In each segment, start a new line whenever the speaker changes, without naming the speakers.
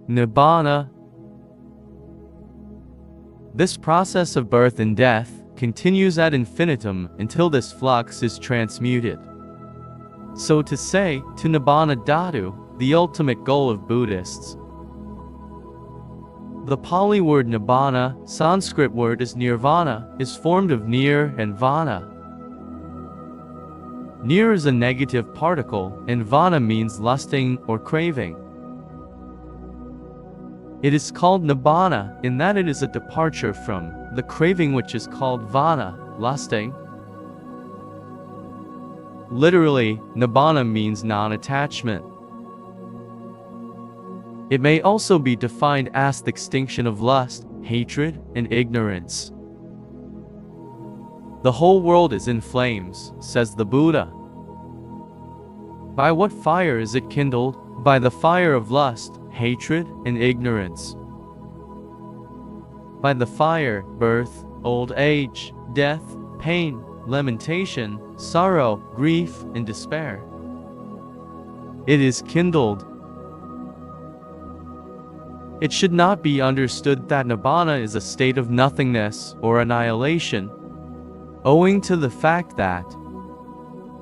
Nibbana. This process of birth and death continues ad infinitum until this flux is transmuted. So to say, to Nibbana Dhatu, the ultimate goal of Buddhists. The Pāli word Nibbana, Sanskrit word is nirvana, is formed of nir and vana. Nir is a negative particle, and vana means lusting or craving. It is called Nibbana in that it is a departure from the craving, which is called vana, lusting. Literally, Nibbana means non-attachment. It may also be defined as the extinction of lust, hatred, and ignorance. The whole world is in flames, says the Buddha. By what fire is it kindled? By the fire of lust, hatred, and ignorance. By the fire, birth, old age, death, pain, lamentation, sorrow, grief, and despair. It is kindled. It should not be understood that Nibbana is a state of nothingness or annihilation, owing to the fact that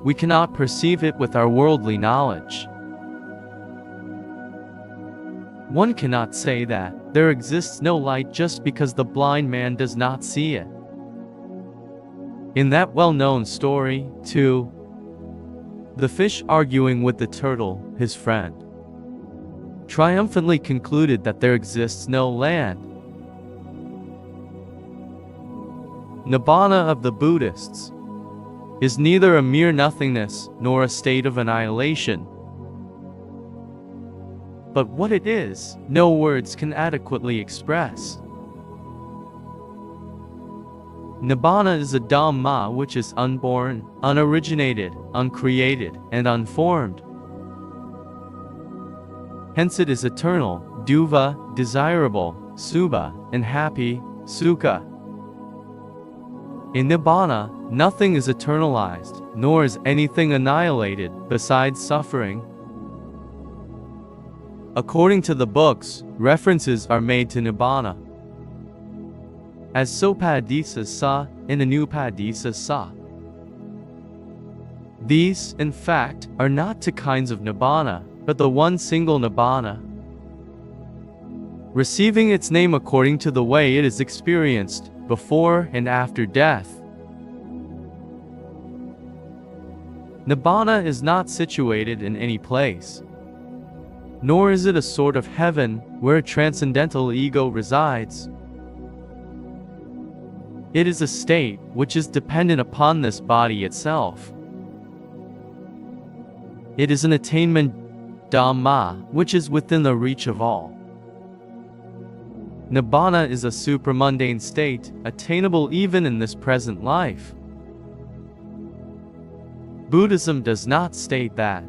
we cannot perceive it with our worldly knowledge. One cannot say that there exists no light just because the blind man does not see it. In that well-known story, too, the fish arguing with the turtle, his friend, triumphantly concluded that there exists no land. Nibbana of the Buddhists is neither a mere nothingness nor a state of annihilation. But what it is, no words can adequately express. Nibbana is a Dhamma which is unborn, unoriginated, uncreated, and unformed. Hence it is eternal, duva, desirable, subha, and happy, sukha. In Nibbana, nothing is eternalized, nor is anything annihilated besides suffering. According to the books, references are made to Nibbana as Sopadisa Sa and Anupadisa Sa. These, in fact, are not two kinds of Nibbana, but the one single Nibbana, receiving its name according to the way it is experienced before and after death. Nibbana is not situated in any place, nor is it a sort of heaven where a transcendental ego resides. It is a state which is dependent upon this body itself. It is an attainment Dhamma which is within the reach of all. Nibbana is a supramundane state, attainable even in this present life. Buddhism does not state that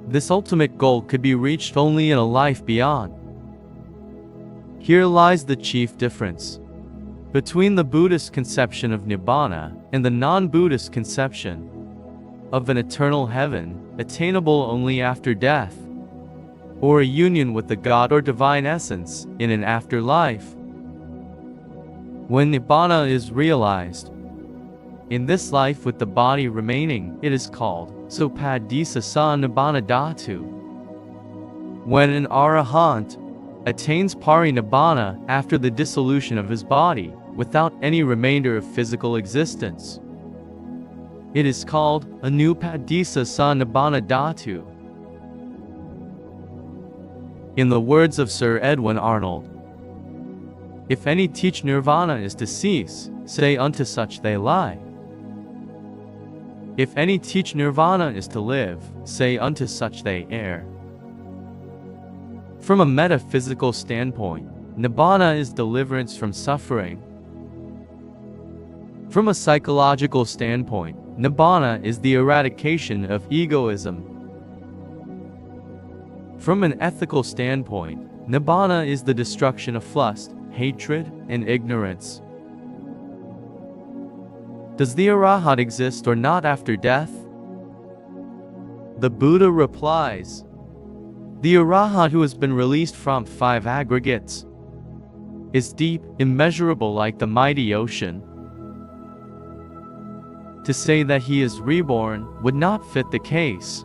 this ultimate goal could be reached only in a life beyond. Here lies the chief difference between the Buddhist conception of Nibbana and the non-Buddhist conception of an eternal heaven, attainable only after death, or a union with the God or divine essence in an afterlife. When Nibbana is realized in this life with the body remaining, it is called Sopadisa Sa Nibbana Dhatu. When an Arahant attains Parinibbana after the dissolution of his body, without any remainder of physical existence, it is called Anupadisa Sa Nibbana Dhatu. In the words of Sir Edwin Arnold, if any teach nirvana is to cease, say unto such they lie. If any teach nirvana is to live, say unto such they err. From a metaphysical standpoint, Nibbana is deliverance from suffering. From a psychological standpoint, Nibbana is the eradication of egoism. From an ethical standpoint, Nibbana is the destruction of lust, hatred, and ignorance. Does the Arahant exist or not after death? The Buddha replies, The Arahant who has been released from 5 aggregates is deep, immeasurable like the mighty ocean. To say that he is reborn would not fit the case.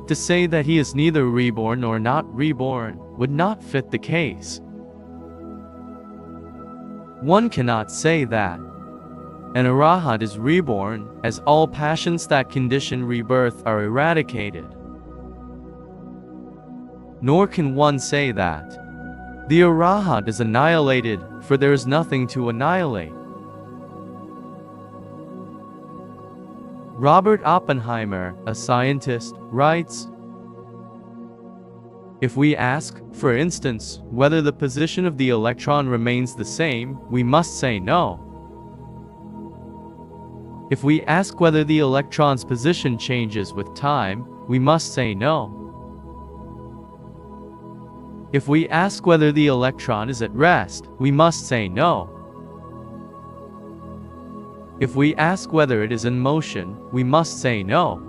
To say that he is neither reborn nor not reborn would not fit the case. One cannot say that an Arahant is reborn, as all passions that condition rebirth are eradicated. Nor can one say that the Arahant is annihilated, for there is nothing to annihilate. Robert Oppenheimer, a scientist, writes, "If we ask, for instance, whether the position of the electron remains the same, we must say no. If we ask whether the electron's position changes with time, we must say no. If we ask whether the electron is at rest, we must say no. If we ask whether it is in motion, we must say no."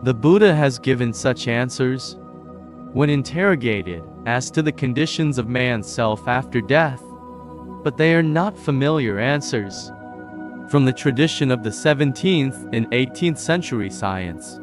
The Buddha has given such answers when interrogated as to the conditions of man's self after death, but they are not familiar answers from the tradition of the 17th and 18th century science.